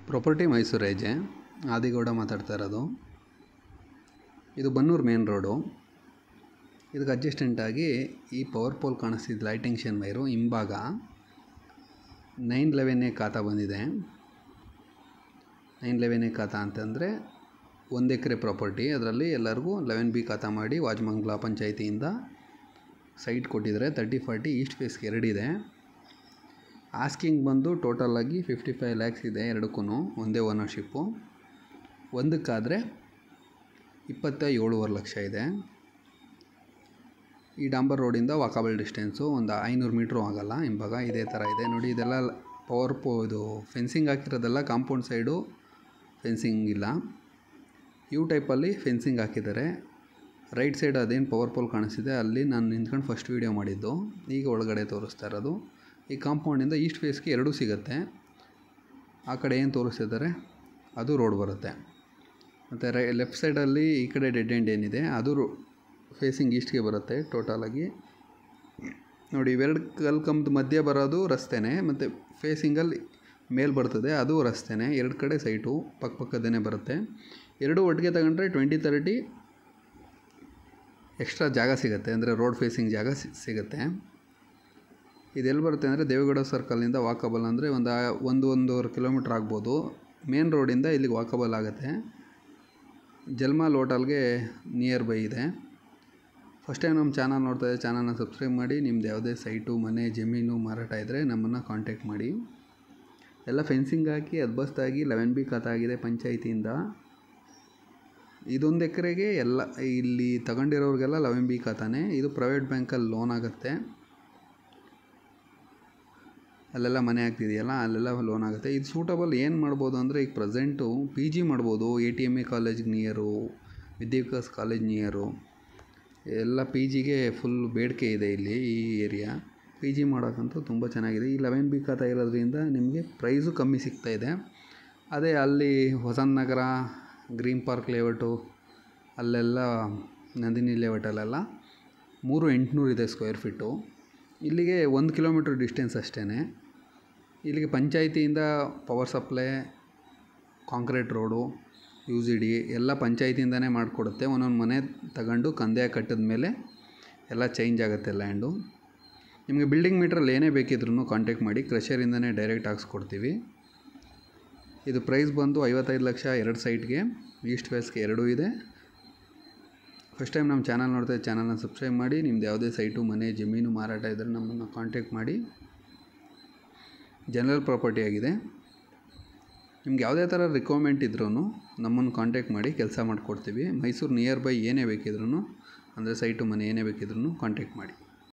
Property Mysuru ಏಜೆ ಆದಿಗೌಡ ಮಾತಾಡ್ತಾ ಇರೋದು. ಇದು ಬನ್ನೂರು ಮೇನ್ ರೋಡು. ಇದಕ್ಕೆ ಅಡ್ಜಸ್ಟೆಂಟಾಗಿ ಈ ಪವರ್ ಪೋಲ್ ಕಾಣಿಸ್ತಿದ್ದು ಲೈಟಿಂಗ್ ಶೇನ್ ವೈರು ಹಿಂಭಾಗ 911A ಖಾತಾ ಬಂದಿದೆ. 911A ಖಾತಾ ಅಂತಂದರೆ 1 ಎಕರೆ ಪ್ರಾಪರ್ಟಿ. ಅದರಲ್ಲಿ ಎಲ್ಲರಿಗೂ 11B ಖಾತಾ ಮಾಡಿ ವಾಜಮಂಗ್ಲ ಪಂಚಾಯಿತಿಯಿಂದ ಸೈಟ್ ಕೊಟ್ಟಿದ್ದಾರೆ. 30-40 ಈಸ್ಟ್ ಫೇಸ್ಗೆ 2 ಇದೆ. ಆಸ್ಕಿಂಗ್ ಬಂದು ಟೋಟಲಾಗಿ 55 lakhs ಇದೆ. ಎರಡಕ್ಕೂ ಒಂದೇ ಓನರ್ಶಿಪ್ಪು. ಒಂದಕ್ಕಾದರೆ 27.5 ಲಕ್ಷ ಇದೆ. ಈ ಡಾಂಬರ್ ರೋಡಿಂದ ವಾಕಬಲ್ ಡಿಸ್ಟೆನ್ಸು ಒಂದು 500 ಮೀಟ್ರು ಆಗೋಲ್ಲ. ಹಿಂಭಾಗ ಇದೇ ಥರ ಇದೆ ನೋಡಿ. ಇದೆಲ್ಲ ಇದು ಫೆನ್ಸಿಂಗ್ ಹಾಕಿರೋದೆಲ್ಲ ಕಾಂಪೌಂಡ್ ಸೈಡು ಫೆನ್ಸಿಂಗ್ ಇಲ್ಲ. ಯು ಟೈಪಲ್ಲಿ ಫೆನ್ಸಿಂಗ್ ಹಾಕಿದ್ದಾರೆ. ರೈಟ್ ಸೈಡ್ ಅದೇನು ಪವರ್ ಪೋಲ್ ಕಾಣಿಸ್ತಿದೆ ಅಲ್ಲಿ ನಾನು ನಿಂತ್ಕೊಂಡು ಫಸ್ಟ್ ವೀಡಿಯೋ ಮಾಡಿದ್ದು. ಈಗ ಒಳಗಡೆ ತೋರಿಸ್ತಾ ಇರೋದು. ಈ ಕಾಂಪೌಂಡಿಂದ ಈಸ್ಟ್ ಫೇಸ್ಗೆ 2 ಸಿಗುತ್ತೆ. ಆ ಕಡೆ ಏನು ತೋರಿಸ್ತಿದ್ದಾರೆ ಅದು ರೋಡ್ ಬರುತ್ತೆ. ಮತ್ತು ಲೆಫ್ಟ್ ಸೈಡಲ್ಲಿ ಈ ಕಡೆ ಡೆಡ್ ಎಂಡ್ ಏನಿದೆ ಅದು ಫೇಸಿಂಗ್ ಈಸ್ಟ್ಗೆ ಬರುತ್ತೆ. ಟೋಟಲಾಗಿ ನೋಡಿ, ಇವೆರಡು ಕಲ್ಕಂಬದ ಮಧ್ಯೆ ಬರೋದು ರಸ್ತೆನೇ, ಮತ್ತು ಫೇಸಿಂಗಲ್ಲಿ ಮೇಲೆ ಬರ್ತದೆ ಅದು ರಸ್ತೆನೇ. 2 ಕಡೆ ಸೈಟು ಪಕ್ಕಪಕ್ಕದೇ ಬರುತ್ತೆ. ಎರಡೂ ಒಟ್ಟಿಗೆ ತಗೊಂಡ್ರೆ 20-30 ಎಕ್ಸ್ಟ್ರಾ ಜಾಗ ಸಿಗುತ್ತೆ. ಅಂದರೆ ರೋಡ್ ಫೇಸಿಂಗ್ ಜಾಗ ಸಿಗುತ್ತೆ. ಇದೆಲ್ಲಿ ಬರುತ್ತೆ ಅಂದರೆ ದೇವೇಗೌಡ ಸರ್ಕಲಿಂದ ವಾಕಬಲ್ ಅಂದರೆ ಒಂದು 1.5 ಕಿಲೋಮೀಟ್ರ್ ಆಗ್ಬೋದು. ಮೇನ್ ರೋಡಿಂದ ಇಲ್ಲಿಗೆ ವಾಕಬಲ್ ಆಗುತ್ತೆ. ಜಲ್ಮಾಲ್ ಹೋಟೆಲ್ಗೆ ನಿಯರ್ ಬೈ ಇದೆ. ಫಸ್ಟ್ ಟೈಮ್ ನಮ್ಮ ಚಾನಲ್ ನೋಡ್ತಾ ಇದ್ದರೆ ಚಾನಲ್ನ ಸಬ್ಸ್ಕ್ರೈಬ್ ಮಾಡಿ. ನಿಮ್ಮದು ಯಾವುದೇ ಸೈಟು ಮನೆ ಜಮೀನು ಮಾರಾಟ ಇದ್ದರೆ ನಮ್ಮನ್ನು ಕಾಂಟ್ಯಾಕ್ಟ್ ಮಾಡಿ. ಎಲ್ಲ ಫೆನ್ಸಿಂಗ್ ಹಾಕಿ ಅದ್ಬಸ್ತಾಗಿ 11B ಖಾತಾ ಆಗಿದೆ ಪಂಚಾಯಿತಿಯಿಂದ. ಇದೊಂದು ಎಕರೆಗೆ ಎಲ್ಲ ಇಲ್ಲಿ ತಗೊಂಡಿರೋರಿಗೆಲ್ಲ 11B ಖಾತಾನೇ. ಇದು ಪ್ರೈವೇಟ್ ಬ್ಯಾಂಕಲ್ಲಿ ಲೋನ್ ಆಗುತ್ತೆ. ಅಲ್ಲೆಲ್ಲ ಮನೆ ಆಗ್ತಿದೆಯಲ್ಲ ಅಲ್ಲೆಲ್ಲ ಲೋನ್ ಆಗುತ್ತೆ. ಇದು ಸೂಟಬಲ್ ಏನು ಮಾಡ್ಬೋದು ಅಂದರೆ ಈಗ ಪ್ರೆಸೆಂಟು PG ಮಾಡ್ಬೋದು. ATMA college near, Vidyavikas college near ಎಲ್ಲ PGಗೆ ಫುಲ್ ಬೇಡಿಕೆ ಇದೆ ಇಲ್ಲಿ ಈ ಏರಿಯಾ. PG ಮಾಡೋಕ್ಕಂತೂ ತುಂಬ ಚೆನ್ನಾಗಿದೆ. ಈ 11B ಖಾತಾ ಇರೋದ್ರಿಂದ ನಿಮಗೆ ಪ್ರೈಸು ಕಮ್ಮಿ ಸಿಗ್ತಾಯಿದೆ. ಅದೇ ಅಲ್ಲಿ ಹೊಸನ್ ನಗರ, ಗ್ರೀನ್ ಪಾರ್ಕ್ ಲೇಔಟು ಅಲ್ಲೆಲ್ಲ ನಂದಿನಿ ಲೇಔಟಲ್ಲೆಲ್ಲ 3,800 ಇದೆ ಸ್ಕ್ವೇರ್ ಫೀಟು. ಇಲ್ಲಿಗೆ 1 ಕಿಲೋಮೀಟ್ರ್ ಡಿಸ್ಟೆನ್ಸ್ ಅಷ್ಟೇ. ಇಲ್ಲಿಗೆ ಪಂಚಾಯಿತಿಯಿಂದ power supply, concrete road, UGD ಎಲ್ಲ ಪಂಚಾಯಿತಿಯಿಂದನೇ ಮಾಡಿಕೊಡುತ್ತೆ. ಒಂದೊಂದು ಮನೆ ತಗೊಂಡು ಕಂದಾಯ ಕಟ್ಟಿದ ಮೇಲೆ ಎಲ್ಲ ಚೇಂಜ್ ಆಗುತ್ತೆ ಲ್ಯಾಂಡು. ನಿಮಗೆ ಬಿಲ್ಡಿಂಗ್ ಮೀಟ್ರಲ್ಲಿ ಏನೇ ಬೇಕಿದ್ರೂ ಕಾಂಟ್ಯಾಕ್ಟ್ ಮಾಡಿ. ಕ್ರಷರಿಂದನೇ ಡೈರೆಕ್ಟ್ ಹಾಕ್ಸ್ಕೊಡ್ತೀವಿ. ಇದು ಪ್ರೈಸ್ ಬಂದು 55 ಲಕ್ಷ 2 ಸೈಟ್ಗೆ. ಈಸ್ಟ್ ವೆಸ್ಟ್ಗೆ 2 ಇದೆ. ಫಸ್ಟ್ ಟೈಮ್ ನಮ್ಮ ಚಾನಲ್ ನೋಡ್ತಾ ಚಾನಲ್ನ ಸಬ್ಸ್ಕ್ರೈಬ್ ಮಾಡಿ. ನಿಮ್ದು ಯಾವುದೇ ಸೈಟು ಮನೆ ಜಮೀನು ಮಾರಾಟ ಇದ್ದರೆ ನಮ್ಮನ್ನು ಕಾಂಟ್ಯಾಕ್ಟ್ ಮಾಡಿ. ಜನರಲ್ ಪ್ರಾಪರ್ಟಿ ಆಗಿದೆ. ನಿಮ್ಗೆ ಯಾವುದೇ ಥರ ರಿಕ್ವೈರ್ಮೆಂಟ್ ಇದ್ರೂ ನಮ್ಮನ್ನು ಕಾಂಟ್ಯಾಕ್ಟ್ ಮಾಡಿ, ಕೆಲಸ ಮಾಡಿಕೊಡ್ತೀವಿ. ಮೈಸೂರು ನಿಯರ್ ಬೈ ಏನೇ ಬೇಕಿದ್ರೂ ಅಂದರೆ ಸೈಟು ಮನೆ ಏನೇ ಬೇಕಿದ್ರೂ ಕಾಂಟ್ಯಾಕ್ಟ್ ಮಾಡಿ.